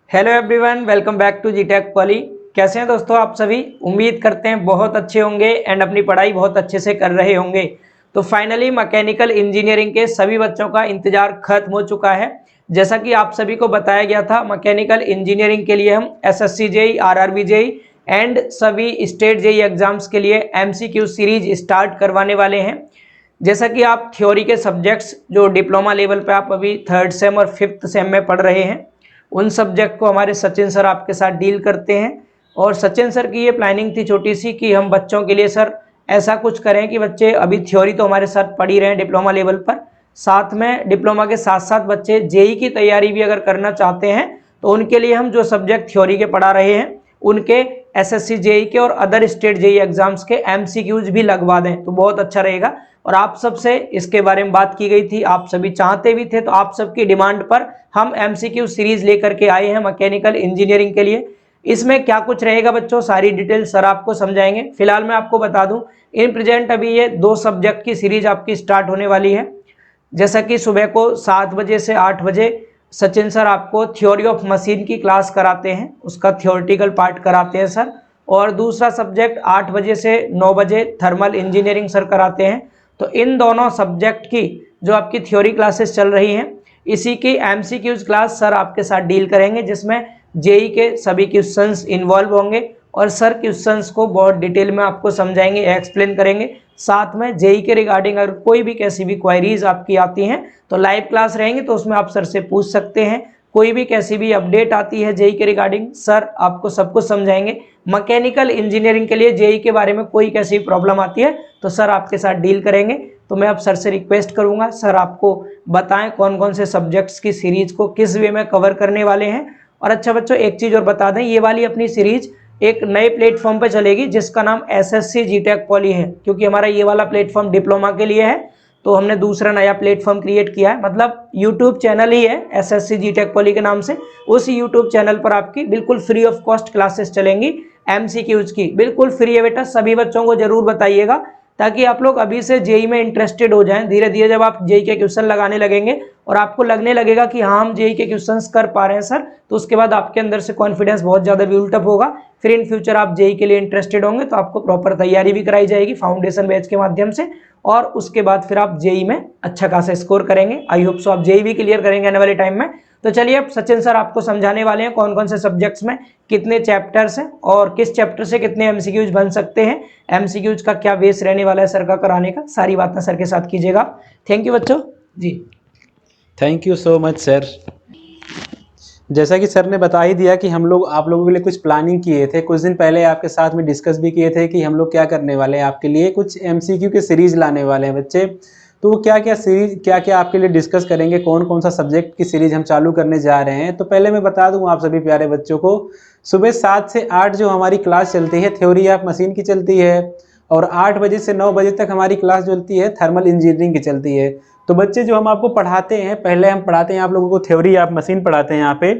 Hello everyone, welcome back to जीटेक poly. कैसे हैं दोस्तों आप सभी? उम्मीद करते हैं बहुत अच्छे होंगे एंड अपनी पढ़ाई बहुत अच्छे से कर रहे होंगे। तो फाइनली मैकेनिकल इंजीनियरिंग के सभी बच्चों का इंतजार खत्म हो चुका है। जैसा कि आप सभी को बताया गया था, मैकेनिकल इंजीनियरिंग के लिए हम SSC JE, RRB JE and सभी स्टेट जेई एग्जाम्स के लिए एमसीक्यू सीरीज स्टार्ट करवाने वाले हैं। जैसा कि आप थ्योरी के सब्जेक्ट्स जो डिप्लोमा लेवल पे आप अभी थर्ड सेम और फिफ्थ सेम में पढ़ रहे हैं, उन सब्जेक्ट को हमारे सचिन सर आपके साथ डील करते हैं। और सचिन सर की ये प्लानिंग थी छोटी सी कि हम बच्चों के लिए सर ऐसा कुछ करें कि बच्चे अभी थ्योरी तो हमारे साथ पढ़ ही रहे हैं डिप्लोमा लेवल पर, साथ में डिप्लोमा के साथ साथ बच्चे जेई की तैयारी भी अगर करना चाहते हैं तो उनके लिए हम जो सब्जेक्ट थ्योरी के पढ़ा रहे हैं उनके एसएससी जेई के और अदर स्टेट जेई एग्जाम्स के एमसीक्यूज भी लगवा दें तो बहुत अच्छा रहेगा। और आप सबसे इसके बारे में बात की गई थी, आप सभी चाहते भी थे, तो आप सबकी डिमांड पर हम एमसीक्यू सीरीज लेकर के आए हैं मैकेनिकल इंजीनियरिंग के लिए। इसमें क्या कुछ रहेगा बच्चों, सारी डिटेल सर आपको समझाएंगे। फिलहाल मैं आपको बता दूं, इन प्रेजेंट अभी ये 2 सब्जेक्ट की सीरीज आपकी स्टार्ट होने वाली है। जैसा कि सुबह को 7 बजे से 8 बजे सचिन सर आपको थ्योरी ऑफ मशीन की क्लास कराते हैं, उसका थ्योरेटिकल पार्ट कराते हैं सर। और दूसरा सब्जेक्ट 8 बजे से 9 बजे थर्मल इंजीनियरिंग सर कराते हैं। तो इन दोनों सब्जेक्ट की जो आपकी थ्योरी क्लासेस चल रही हैं, इसी की एमसीक्यूज क्लास सर आपके साथ डील करेंगे, जिसमें जेई के सभी क्वेश्चंस इन्वॉल्व होंगे और सर क्वेश्चंस को बहुत डिटेल में आपको समझाएंगे, एक्सप्लेन करेंगे। साथ में जेई के रिगार्डिंग अगर कोई भी कैसी भी क्वेरीज आपकी आती हैं तो लाइव क्लास रहेंगी, तो उसमें आप सर से पूछ सकते हैं। कोई भी कैसी भी अपडेट आती है जेई के रिगार्डिंग, सर आपको सब कुछ समझाएंगे। मैकेनिकल इंजीनियरिंग के लिए जेई के बारे में कोई कैसी प्रॉब्लम आती है तो सर आपके साथ डील करेंगे। तो मैं अब सर से रिक्वेस्ट करूंगा, सर आपको बताएं कौन कौन से सब्जेक्ट्स की सीरीज को किस वे में कवर करने वाले हैं। और अच्छा बच्चों, एक चीज और बता दें, ये वाली अपनी सीरीज एक नए प्लेटफॉर्म पे चलेगी जिसका नाम एसएससी जीटेक पॉली है, क्योंकि हमारा ये वाला प्लेटफॉर्म डिप्लोमा के लिए है, तो हमने दूसरा नया प्लेटफॉर्म क्रिएट किया है। मतलब यूट्यूब चैनल ही है एसएससी जीटेक पॉली के नाम से। उस यूट्यूब चैनल पर आपकी बिल्कुल फ्री ऑफ कॉस्ट क्लासेस चलेंगी एमसीक्यूज की, बिल्कुल फ्री है बेटा। सभी बच्चों को जरूर बताइएगा ताकि आप लोग अभी से जेई में इंटरेस्टेड हो जाएं। धीरे धीरे जब आप जेई के क्वेश्चन लगाने लगेंगे और आपको लगने लगेगा कि हाँ हम जेई के क्वेश्चंस कर पा रहे हैं सर, तो उसके बाद आपके अंदर से कॉन्फिडेंस बहुत ज़्यादा बिल्टअप होगा। फिर इन फ्यूचर आप जेई के लिए इंटरेस्टेड होंगे तो आपको प्रॉपर तैयारी भी कराई जाएगी फाउंडेशन बैच के माध्यम से, और उसके बाद फिर आप जेई में अच्छा खासा स्कोर करेंगे। आई होप सो आप जेई भी क्लियर करेंगे आने वाले टाइम में। तो चलिए अब सचिन सर आपको समझाने वाले हैं कौन कौन से सब्जेक्ट्स में कितने चैप्टर्स हैं और किस चैप्टर से कितने एमसीक्यूज बन सकते हैं, एमसीक्यूज का क्या बेस रहने वाला है सर का कराने का, सारी बातें सर के साथ कीजिएगा। थैंक यू बच्चों जी। Thank you so much sir. जैसा कि सर ने बता ही दिया कि हम लोग आप लोगों के लिए कुछ प्लानिंग किए थे, कुछ दिन पहले आपके साथ में डिस्कस भी किए थे कि हम लोग क्या करने वाले हैं, आपके लिए कुछ एमसीक्यू के सीरीज लाने वाले हैं बच्चे। तो वो क्या क्या सीरीज क्या क्या आपके लिए डिस्कस करेंगे, कौन कौन सा सब्जेक्ट की सीरीज हम चालू करने जा रहे हैं। तो पहले मैं बता दूं आप सभी प्यारे बच्चों को, सुबह 7 से 8 जो हमारी क्लास चलती है थ्योरी ऑफ मशीन की चलती है, और 8 बजे से 9 बजे तक हमारी क्लास चलती है थर्मल इंजीनियरिंग की चलती है। तो बच्चे जो हम आपको पढ़ाते हैं, पहले हम पढ़ाते हैं आप लोगों को थ्योरी ऑफ मशीन पढ़ाते हैं। यहाँ पे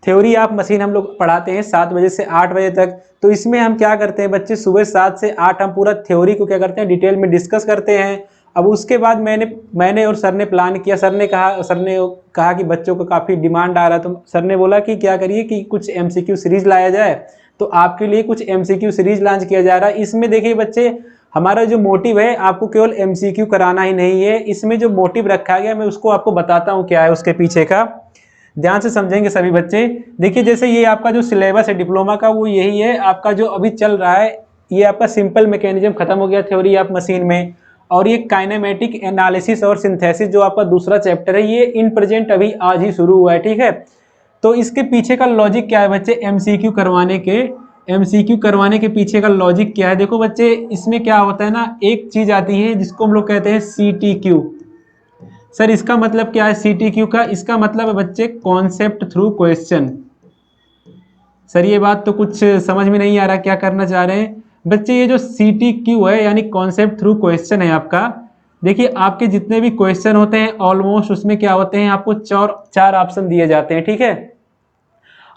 थ्योरी ऑफ मशीन हम लोग पढ़ाते हैं 7 बजे से 8 बजे तक। तो इसमें हम क्या करते हैं बच्चे, सुबह 7 से 8 हम पूरा थ्योरी को क्या करते हैं, डिटेल में डिस्कस करते हैं। अब उसके बाद मैंने और सर ने प्लान किया, सर ने कहा कि बच्चों को काफ़ी डिमांड आ रहा है, तो सर ने बोला कि क्या करिए कि कुछ एमसीक्यू सीरीज लाया जाए। तो आपके लिए कुछ एमसीक्यू सीरीज लॉन्च किया जा रहा है। इसमें देखिए बच्चे, हमारा जो मोटिव है आपको केवल एमसीक्यू कराना ही नहीं है, इसमें जो मोटिव रखा गया मैं उसको आपको बताता हूँ क्या है उसके पीछे का। ध्यान से समझेंगे सभी बच्चे। देखिए जैसे ये आपका जो सिलेबस है डिप्लोमा का वो यही है, आपका जो अभी चल रहा है ये आपका सिंपल मैकेनिज्म खत्म हो गया थ्योरी ऑफ मशीन में, और ये काइनेमेटिक एनालिसिस और सिंथेसिस जो आपका दूसरा चैप्टर है ये इन प्रेजेंट अभी आज ही शुरू हुआ है, ठीक है। तो इसके पीछे का लॉजिक क्या है बच्चे, एमसीक्यू करवाने के पीछे का लॉजिक क्या है। देखो बच्चे, इसमें क्या होता है ना, एक चीज आती है जिसको हम लोग कहते हैं सीटीक्यू। सर इसका मतलब क्या है सीटीक्यू का, इसका मतलब है बच्चे कॉन्सेप्ट थ्रू क्वेश्चन। सर ये बात तो कुछ समझ में नहीं आ रहा क्या करना चाह रहे हैं बच्चे। ये जो सीटीक्यू है यानी कॉन्सेप्ट थ्रू क्वेश्चन है आपका, देखिए आपके जितने भी क्वेश्चन होते हैं ऑलमोस्ट उसमें क्या होते हैं, आपको चार ऑप्शन दिए जाते हैं, ठीक है।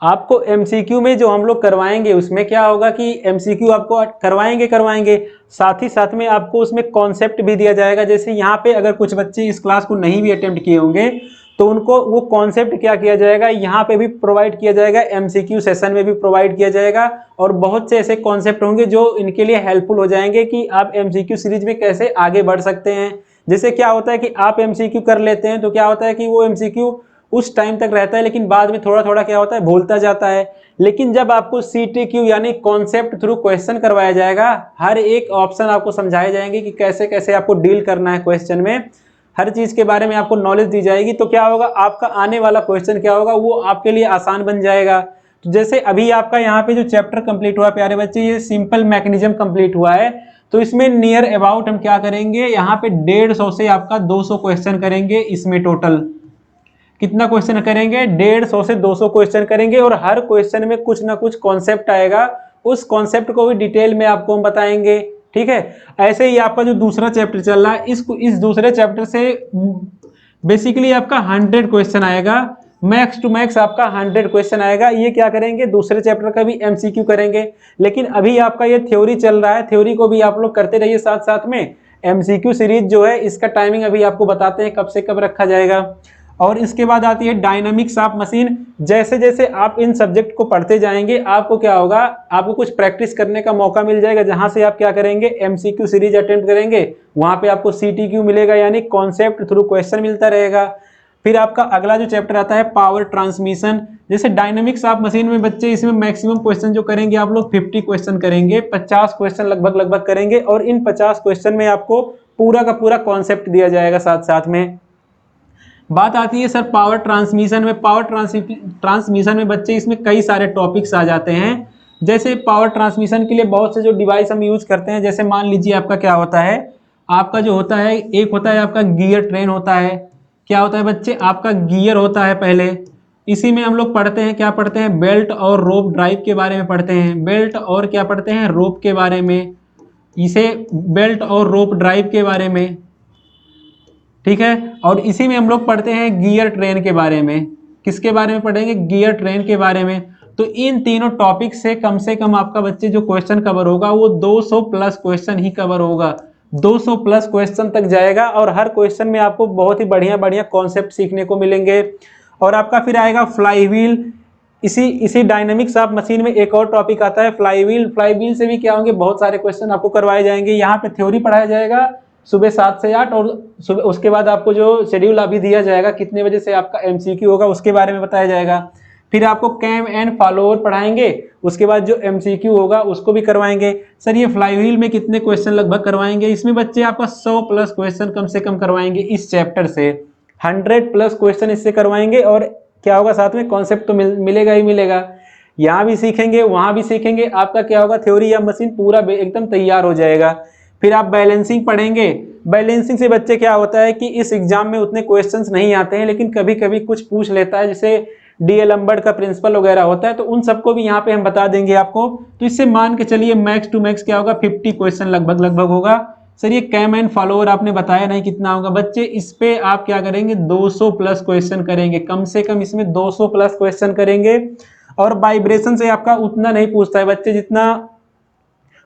आपको एमसीक्यू में जो हम लोग करवाएंगे उसमें क्या होगा कि एमसीक्यू आपको करवाएंगे साथ ही साथ में आपको उसमें कॉन्सेप्ट भी दिया जाएगा। जैसे यहाँ पे अगर कुछ बच्चे इस क्लास को नहीं भी अटेम्प्ट किए होंगे तो उनको वो कॉन्सेप्ट क्या किया जाएगा, यहाँ पे भी प्रोवाइड किया जाएगा, एमसीक्यू सेशन में भी प्रोवाइड किया जाएगा। और बहुत से ऐसे कॉन्सेप्ट होंगे जो इनके लिए हेल्पफुल हो जाएंगे कि आप एमसीक्यू सीरीज में कैसे आगे बढ़ सकते हैं। जैसे क्या होता है कि आप एमसीक्यू कर लेते हैं तो क्या होता है कि वो एमसीक्यू उस टाइम तक रहता है, लेकिन बाद में थोड़ा थोड़ा क्या होता है, भूलता जाता है। लेकिन जब आपको सीटीक्यू यानी कॉन्सेप्ट थ्रू क्वेश्चन करवाया जाएगा, हर एक ऑप्शन आपको समझाए जाएंगे कि कैसे कैसे आपको डील करना है क्वेश्चन में, हर चीज के बारे में आपको नॉलेज दी जाएगी। तो क्या होगा, आपका आने वाला क्वेश्चन क्या होगा, वो आपके लिए आसान बन जाएगा। तो जैसे अभी आपका यहाँ पे जो चैप्टर कंप्लीट हुआ प्यारे बच्चे, ये सिंपल मैकेनिज्म कंप्लीट हुआ है। तो इसमें नियर अबाउट हम क्या करेंगे, यहाँ पे 150 से आपका 200 क्वेश्चन करेंगे। इसमें टोटल कितना क्वेश्चन करेंगे, 150 से 200 क्वेश्चन करेंगे। और हर क्वेश्चन में कुछ ना कुछ कॉन्सेप्ट आएगा, उस कॉन्सेप्ट को भी डिटेल में आपको हम बताएंगे। ठीक है, ऐसे ही आपका जो दूसरा चैप्टर चल रहा है, इस दूसरे चैप्टर से बेसिकली आपका 100 क्वेश्चन आएगा, मैक्स टू मैक्स आपका 100 क्वेश्चन आएगा। ये क्या करेंगे, दूसरे चैप्टर का भी एमसीक्यू करेंगे। लेकिन अभी आपका ये थ्योरी चल रहा है, थ्योरी को भी आप लोग करते रहिए साथ साथ में। एमसीक्यू सीरीज जो है, इसका टाइमिंग अभी आपको बताते हैं कब से कब रखा जाएगा। और इसके बाद आती है डायनामिक्स ऑफ मशीन। जैसे जैसे आप इन सब्जेक्ट को पढ़ते जाएंगे, आपको क्या होगा, आपको कुछ प्रैक्टिस करने का मौका मिल जाएगा, जहां से आप क्या करेंगे, एमसीक्यू सीरीज अटेम्प्ट करेंगे। वहां पे आपको सीटीक्यू मिलेगा, यानी कॉन्सेप्ट थ्रू क्वेश्चन मिलता रहेगा। फिर आपका अगला जो चैप्टर आता है पावर ट्रांसमिशन। जैसे डायनामिक्स ऑफ मशीन में बच्चे, इसमें मैक्सिमम क्वेश्चन जो करेंगे आप लोग 50 क्वेश्चन करेंगे, 50 क्वेश्चन लगभग करेंगे। और इन 50 क्वेश्चन में आपको पूरा का पूरा कॉन्सेप्ट दिया जाएगा साथ साथ में। बात आती है सर पावर ट्रांसमिशन में। पावर ट्रांसमिशन में बच्चे, इसमें कई सारे टॉपिक्स आ जाते हैं। जैसे पावर ट्रांसमिशन के लिए बहुत से जो डिवाइस हम यूज करते हैं, जैसे मान लीजिए आपका क्या होता है, आपका जो होता है, एक होता है आपका गियर ट्रेन होता है। क्या होता है बच्चे, आपका गियर होता है पहले, इसी में हम लोग पढ़ते हैं, क्या पढ़ते हैं, बेल्ट और रोप ड्राइव के बारे में पढ़ते हैं। बेल्ट और क्या पढ़ते हैं, रोप के बारे में, इसे बेल्ट और रोप ड्राइव के बारे में। ठीक है, और इसी में हम लोग पढ़ते हैं गियर ट्रेन के बारे में। किसके बारे में पढ़ेंगे, गियर ट्रेन के बारे में। तो इन तीनों टॉपिक से कम आपका बच्चे जो क्वेश्चन कवर होगा, वो 200 प्लस क्वेश्चन ही कवर होगा। 200 प्लस क्वेश्चन तक जाएगा, और हर क्वेश्चन में आपको बहुत ही बढ़िया बढ़िया कॉन्सेप्ट सीखने को मिलेंगे। और आपका फिर आएगा फ्लाई व्हील। इसी डायनामिक्स ऑफ मशीन में एक और टॉपिक आता है फ्लाई व्हील। फ्लाई व्हील से भी क्या होंगे, बहुत सारे क्वेश्चन आपको करवाए जाएंगे। यहाँ पे थ्योरी पढ़ाया जाएगा सुबह 7 से 8, और सुबह उसके बाद आपको जो शेड्यूल अभी दिया जाएगा, कितने बजे से आपका एमसीक्यू होगा, उसके बारे में बताया जाएगा। फिर आपको कैम एंड फॉलोअर पढ़ाएंगे, उसके बाद जो एमसीक्यू होगा उसको भी करवाएंगे। सर ये फ्लाई व्हील में कितने क्वेश्चन लगभग करवाएंगे, इसमें बच्चे आपका 100 प्लस क्वेश्चन कम से कम करवाएंगे इस चैप्टर से। 100 प्लस क्वेश्चन इससे करवाएंगे, और क्या होगा, साथ में कॉन्सेप्ट तो मिलेगा ही मिलेगा। यहाँ भी सीखेंगे, वहां भी सीखेंगे, आपका क्या होगा, थ्योरी या मशीन पूरा एकदम तैयार हो जाएगा। फिर आप बैलेंसिंग पढ़ेंगे। बैलेंसिंग से बच्चे क्या होता है कि इस एग्जाम में उतने क्वेश्चंस नहीं आते हैं, लेकिन कभी कभी कुछ पूछ लेता है, जैसे डीएल लंबर्ट का प्रिंसिपल वगैरह होता है, तो उन सबको भी यहाँ पे हम बता देंगे आपको। तो इससे मान के चलिए मैक्स टू मैक्स क्या होगा, 50 क्वेश्चन लगभग होगा। सर ये कैम एंड फॉलोअर आपने बताया नहीं कितना होगा बच्चे, इस पे आप क्या करेंगे, 200 प्लस क्वेश्चन करेंगे, कम से कम इसमें 200 प्लस क्वेश्चन करेंगे। और वाइब्रेशन से आपका उतना नहीं पूछता है बच्चे, जितना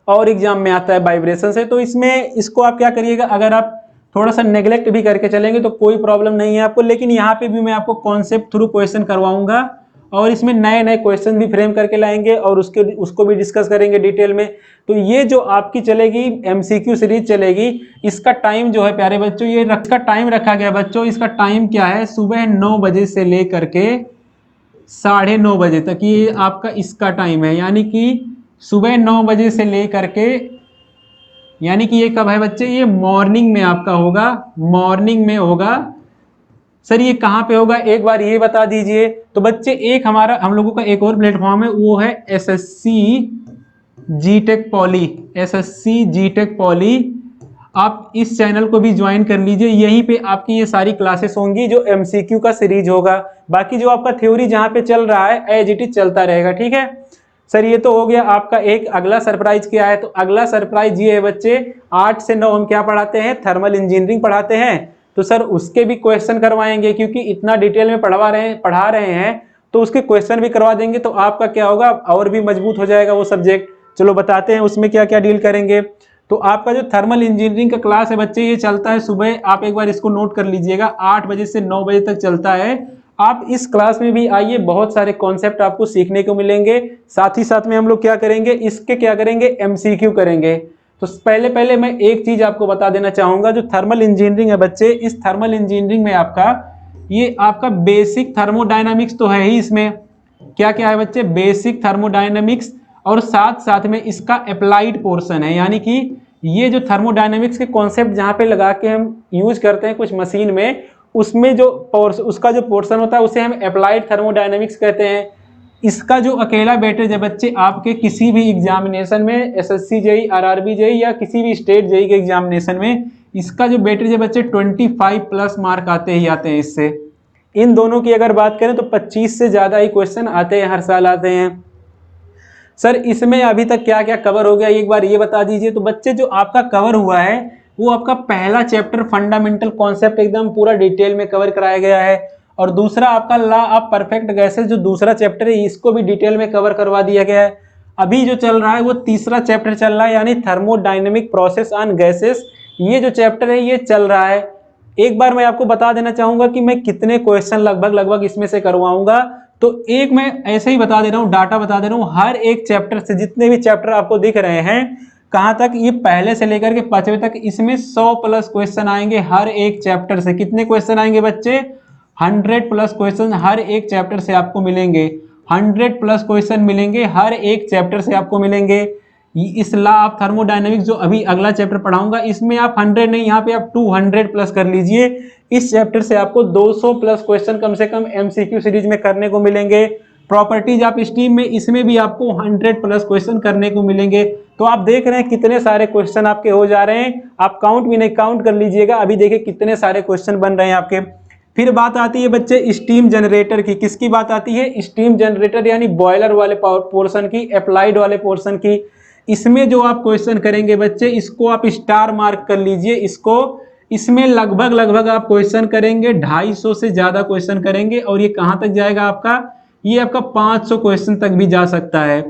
और एग्जाम में आता है वाइब्रेशन से। तो इसमें इसको आप क्या करिएगा, अगर आप थोड़ा सा नेग्लेक्ट भी करके चलेंगे तो कोई प्रॉब्लम नहीं है आपको। लेकिन यहाँ पे भी मैं आपको कॉन्सेप्ट थ्रू क्वेश्चन करवाऊंगा, और इसमें नए नए क्वेश्चन भी फ्रेम करके लाएंगे, और उसको भी डिस्कस करेंगे डिटेल में। तो ये जो आपकी चलेगी एमसीक्यू सीरीज चलेगी, इसका टाइम जो है प्यारे बच्चों, ये इसका टाइम रखा गया बच्चों। इसका टाइम क्या है, सुबह 9 बजे से लेकर के 9:30 बजे तक, ये आपका इसका टाइम है। यानी कि सुबह 9 बजे से लेकर के, यानी कि ये कब है बच्चे, ये मॉर्निंग में आपका होगा, मॉर्निंग में होगा। सर ये कहाँ पे होगा, एक बार ये बता दीजिए। तो बच्चे एक हम लोगों का एक और प्लेटफॉर्म है, वो है एसएससी जीटेक पॉली। एसएससी जीटेक पॉली, आप इस चैनल को भी ज्वाइन कर लीजिए। यहीं पे आपकी ये सारी क्लासेस होंगी, जो एमसीक्यू का सीरीज होगा। बाकी जो आपका थ्योरी जहाँ पे चल रहा है, एज इट इज चलता रहेगा। ठीक है सर, ये तो हो गया आपका एक। अगला सरप्राइज क्या है, तो अगला सरप्राइज ये है बच्चे, 8 से 9 हम क्या पढ़ाते हैं, थर्मल इंजीनियरिंग पढ़ाते हैं। तो सर उसके भी क्वेश्चन करवाएंगे, क्योंकि इतना डिटेल में पढ़ा रहे हैं, तो उसके क्वेश्चन भी करवा देंगे। तो आपका क्या होगा, और भी मजबूत हो जाएगा वो सब्जेक्ट। चलो बताते हैं उसमें क्या क्या डील करेंगे। तो आपका जो थर्मल इंजीनियरिंग का क्लास है बच्चे ये चलता है सुबह, आप एक बार इसको नोट कर लीजिएगा, 8 बजे से 9 बजे तक चलता है। आप इस क्लास में भी आइए, बहुत सारे कॉन्सेप्ट आपको सीखने को मिलेंगे। साथ ही साथ में हम लोग क्या करेंगे, इसके क्या करेंगे, एमसीक्यू करेंगे। तो पहले मैं एक चीज आपको बता देना चाहूंगा, जो थर्मल इंजीनियरिंग है बच्चे, इस थर्मल इंजीनियरिंग में ये आपका बेसिक थर्मोडायनामिक्स तो है ही, इसमें क्या क्या है बच्चे, बेसिक थर्मोडायनामिक्स, और साथ साथ में इसका अप्लाइड पोर्शन है, यानी कि ये जो थर्मोडायनामिक्स के कॉन्सेप्ट जहां पे लगा के हम यूज करते हैं कुछ मशीन में, उसमें जो उसका जो पोर्शन होता है उसे हम अप्लाइड थर्मोडायनामिक्स कहते हैं। इसका जो अकेला वेटेज है बच्चे, आपके किसी भी एग्जामिनेशन में, एसएससी जेई, आरआरबी जेई या किसी भी स्टेट जेई के एग्जामिनेशन में, इसका जो वेटेज है बच्चे 25 प्लस मार्क आते ही आते हैं इससे। इन दोनों की अगर बात करें तो 25 से ज्यादा ही क्वेश्चन आते हैं, हर साल आते हैं। सर इसमें अभी तक क्या क्या कवर हो गया, एक बार ये बता दीजिए। तो बच्चे जो आपका कवर हुआ है वो आपका पहला चैप्टर फंडामेंटल कॉन्सेप्ट एकदम पूरा डिटेल में कवर कराया गया है, और दूसरा आपका लॉ ऑफ परफेक्ट गैसेस जो दूसरा चैप्टर है इसको भी डिटेल में कवर करवा दिया गया है। अभी जो चल रहा है वो तीसरा चैप्टर चल रहा है, यानी थर्मोडायनेमिक प्रोसेस ऑन गैसेस, ये जो चैप्टर है ये चल रहा है। एक बार मैं आपको बता देना चाहूंगा कि मैं कितने क्वेश्चन लगभग इसमें से करवाऊंगा। तो एक मैं ऐसे ही बता दे रहा हूँ, डाटा बता दे रहा हूँ, हर एक चैप्टर से जितने भी चैप्टर आपको दिख रहे हैं, कहां तक, ये पहले से लेकर के 5वें तक, इसमें 100 प्लस क्वेश्चन आएंगे हर एक चैप्टर से। कितने क्वेश्चन आएंगे बच्चे, 100 प्लस क्वेश्चन हर एक चैप्टर से आपको मिलेंगे। 100 प्लस क्वेश्चन मिलेंगे हर एक चैप्टर से आपको मिलेंगे। इस लॉ ऑफ थर्मोडायनेमिक्स जो अभी अगला चैप्टर पढ़ाऊंगा, इसमें आप 100 नहीं, यहाँ पे आप 200 प्लस कर लीजिए। इस चैप्टर से आपको 200 प्लस क्वेश्चन कम से कम एमसीक्यू सीरीज में करने को मिलेंगे। प्रॉपर्टीज ऑफ स्टीम में, इसमें भी आपको 100 प्लस क्वेश्चन करने को मिलेंगे। तो आप देख रहे हैं कितने सारे क्वेश्चन आपके हो जा रहे हैं, आप काउंट भी नहीं, काउंट कर लीजिएगा। अभी देखिए कितने सारे क्वेश्चन बन रहे हैं आपके। फिर बात आती है बच्चे स्टीम जनरेटर की। किसकी बात आती है, स्टीम जनरेटर, यानी बॉयलर वाले पोर्शन की, अप्लाइड वाले पोर्शन की। इसमें जो आप क्वेश्चन करेंगे बच्चे, इसको आप स्टार मार्क कर लीजिए इसको। इसमें लगभग आप क्वेश्चन करेंगे 250 से ज्यादा क्वेश्चन करेंगे, और ये कहां तक जाएगा आपका, ये आपका 500 क्वेश्चन तक भी जा सकता है।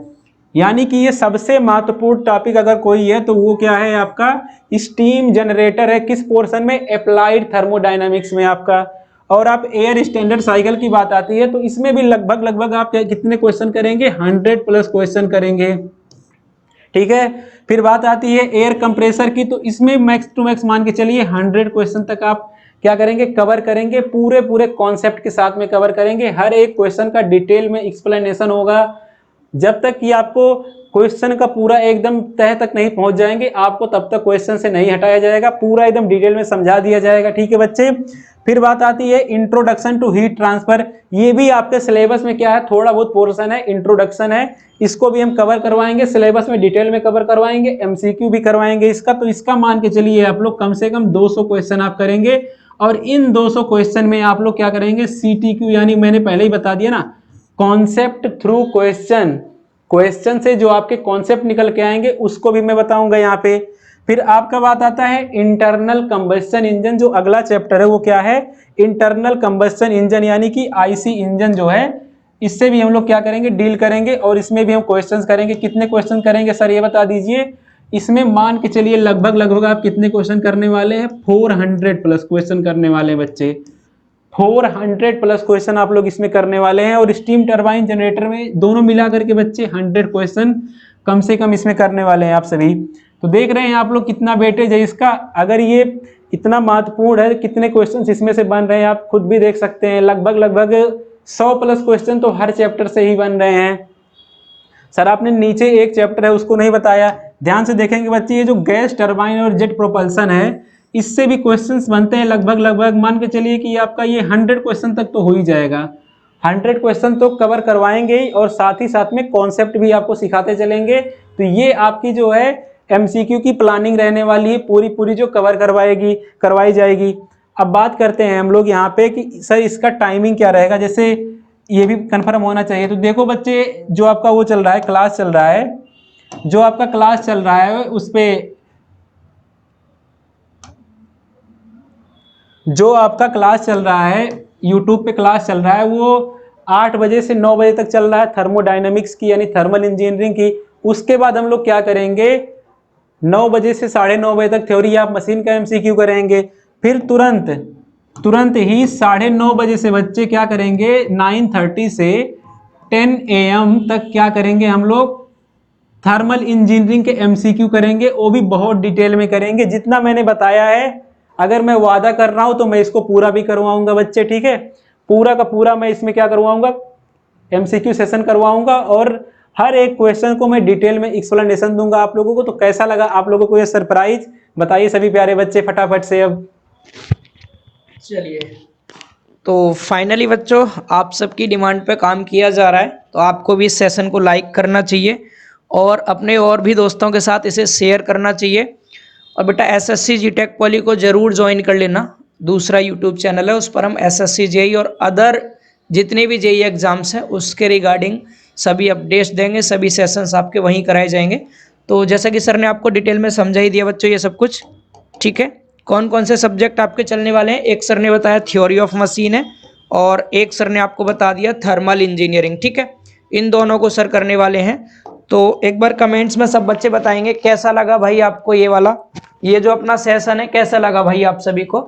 यानी कि ये सबसे महत्वपूर्ण टॉपिक अगर कोई है तो वो क्या है, आपका स्टीम जनरेटर है। किस पोर्शन में, अप्लाइड थर्मोडायनामिक्स में आपका। और आप एयर स्टैंडर्ड साइकिल की बात आती है, तो इसमें भी लगभग आप कितने क्वेश्चन करेंगे, 100 प्लस क्वेश्चन करेंगे, ठीक है। फिर बात आती है एयर कंप्रेसर की, तो इसमें मैक्स टू मैक्स मान के चलिए 100 क्वेश्चन तक आप क्या करेंगे, कवर करेंगे, पूरे कॉन्सेप्ट के साथ में कवर करेंगे। हर एक क्वेश्चन का डिटेल में एक्सप्लेनेशन होगा। जब तक कि आपको क्वेश्चन का पूरा एकदम तह तक नहीं पहुंच जाएंगे, आपको तब तक क्वेश्चन से नहीं हटाया जाएगा, पूरा एकदम डिटेल में समझा दिया जाएगा, ठीक है बच्चे। फिर बात आती है इंट्रोडक्शन टू हीट ट्रांसफर। ये भी आपके सिलेबस में क्या है, थोड़ा बहुत पोर्शन है, इंट्रोडक्शन है, इसको भी हम कवर करवाएंगे, सिलेबस में डिटेल में कवर करवाएंगे, एमसीक्यू भी करवाएंगे इसका। तो इसका मान के चलिए आप लोग कम से कम 200 क्वेश्चन आप करेंगे, और इन 200 क्वेश्चन में आप लोग क्या करेंगे, सीटीक्यू, यानी मैंने पहले ही बता दिया ना, कॉन्सेप्ट थ्रू क्वेश्चन। क्वेश्चन से जो आपके कॉन्सेप्ट निकल के आएंगे उसको भी मैं बताऊंगा यहाँ पे। फिर आपका बात आता है इंटरनल कंबस्शन इंजन, जो अगला चैप्टर है वो क्या है, इंटरनल कंबस्शन इंजन, यानी कि आईसी इंजन जो है, इससे भी हम लोग क्या करेंगे, डील करेंगे, और इसमें भी हम क्वेश्चंस करेंगे। कितने क्वेश्चन करेंगे सर ये बता दीजिए। इसमें मान के चलिए लगभग आप कितने क्वेश्चन करने वाले हैं, 400 प्लस क्वेश्चन करने वाले बच्चे, 400 प्लस क्वेश्चन आप लोग इसमें करने वाले हैं। और स्टीम टरबाइन जनरेटर में दोनों मिला करके बच्चे 100 क्वेश्चन कम से कम इसमें करने वाले हैं आप सभी। तो देख रहे हैं आप लोग कितना वेटेज है इसका। अगर ये इतना महत्वपूर्ण है, कितने क्वेश्चन इसमें से बन रहे हैं आप खुद भी देख सकते हैं। लगभग 100 प्लस क्वेश्चन तो हर चैप्टर से ही बन रहे हैं। सर आपने नीचे एक चैप्टर है उसको नहीं बताया, ध्यान से देखेंगे बच्चे, ये जो गैस टरबाइन और जेट प्रोपल्सन है, इससे भी क्वेश्चंस बनते हैं लगभग मान के चलिए कि आपका ये 100 क्वेश्चन तक तो हो ही जाएगा। 100 क्वेश्चन तो कवर करवाएंगे ही, और साथ ही साथ में कॉन्सेप्ट भी आपको सिखाते चलेंगे। तो ये आपकी जो है एमसीक्यू की प्लानिंग रहने वाली है, पूरी जो कवर करवाई जाएगी। अब बात करते हैं हम लोग यहाँ पे कि सर इसका टाइमिंग क्या रहेगा, जैसे ये भी कंफर्म होना चाहिए। तो देखो बच्चे, जो आपका वो चल रहा है, क्लास चल रहा है, जो आपका क्लास चल रहा है उस पे, जो आपका क्लास चल रहा है यूट्यूब पे क्लास चल रहा है, वो 8 बजे से 9 बजे तक चल रहा है थर्मोडायनेमिक्स की, यानी थर्मल इंजीनियरिंग की। उसके बाद हम लोग क्या करेंगे, 9 बजे से 9:30 बजे तक थ्योरी आप मशीन का MCQ करेंगे। फिर तुरंत ही 9:30 बजे से बच्चे क्या करेंगे, 9:30 से 10 AM तक क्या करेंगे हम लोग, थर्मल इंजीनियरिंग के MCQ करेंगे। वो भी बहुत डिटेल में करेंगे। जितना मैंने बताया है, अगर मैं वादा कर रहा हूं तो मैं इसको पूरा भी करवाऊंगा बच्चे, ठीक है। पूरा का पूरा मैं इसमें क्या करवाऊंगा, MCQ सेशन करवाऊंगा और हर एक क्वेश्चन को मैं डिटेल में एक्सप्लेनेशन दूंगा आप लोगों को। तो कैसा लगा आप लोगों को ये सरप्राइज, बताइए सभी प्यारे बच्चे फटाफट से। अब चलिए, तो फाइनली बच्चों आप सबकी डिमांड पे काम किया जा रहा है, तो आपको भी इस सेशन को लाइक करना चाहिए और अपने और भी दोस्तों के साथ इसे शेयर करना चाहिए। और बेटा SSC GTech पॉली को ज़रूर ज्वाइन कर लेना। दूसरा यूट्यूब चैनल है, उस पर हम SSC JEE और अदर जितने भी JEE एग्ज़ाम्स हैं उसके रिगार्डिंग सभी अपडेट्स देंगे, सभी सेशंस आपके वहीं कराए जाएंगे। तो जैसा कि सर ने आपको डिटेल में समझा ही दिया बच्चों ये सब कुछ, ठीक है। कौन कौन से सब्जेक्ट आपके चलने वाले हैं, एक सर ने बताया थ्योरी ऑफ मशीन है और एक सर ने आपको बता दिया थर्मल इंजीनियरिंग, ठीक है। इन दोनों को सर करने वाले हैं। तो एक बार कमेंट्स में सब बच्चे बताएंगे कैसा लगा भाई आपको ये वाला, ये जो अपना सेशन है कैसा लगा भाई आप सभी को।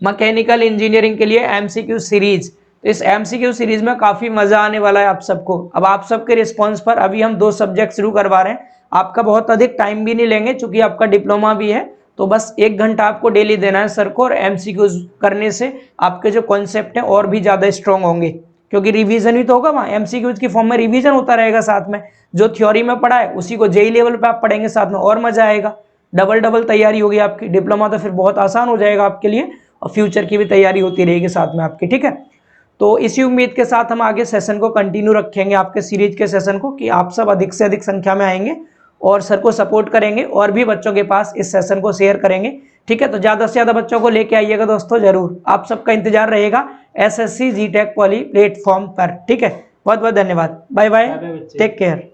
मैकेनिकल इंजीनियरिंग के लिए MCQ सीरीज, तो इस MCQ सीरीज में काफ़ी मज़ा आने वाला है आप सबको। अब आप सबके रिस्पॉन्स पर अभी हम 2 सब्जेक्ट शुरू करवा रहे हैं। आपका बहुत अधिक टाइम भी नहीं लेंगे क्योंकि आपका डिप्लोमा भी है, तो बस 1 घंटा आपको डेली देना है सर को। और MCQ करने से आपके जो कॉन्सेप्ट हैं और भी ज़्यादा स्ट्रॉन्ग होंगे, क्योंकि रिवीजन ही तो होगा वहाँ, MCQ की फॉर्म में रिवीजन होता रहेगा साथ में। जो थ्योरी में पढ़ा है उसी को JEE लेवल पे आप पढ़ेंगे साथ में, और मजा आएगा। डबल तैयारी होगी आपकी, डिप्लोमा तो फिर बहुत आसान हो जाएगा आपके लिए और फ्यूचर की भी तैयारी होती रहेगी साथ में आपकी, ठीक है। तो इसी उम्मीद के साथ हम आगे सेशन को कंटिन्यू रखेंगे, आपके सीरीज के सेशन को, कि आप सब अधिक से अधिक संख्या में आएंगे और सर को सपोर्ट करेंगे और भी बच्चों के पास इस सेशन को शेयर करेंगे, ठीक है। तो ज़्यादा से ज़्यादा बच्चों को लेके आइएगा दोस्तों, जरूर। आप सबका इंतजार रहेगा SSC GTech पॉली प्लेटफॉर्म पर, ठीक है। बहुत बहुत धन्यवाद, बाय बाय, टेक केयर।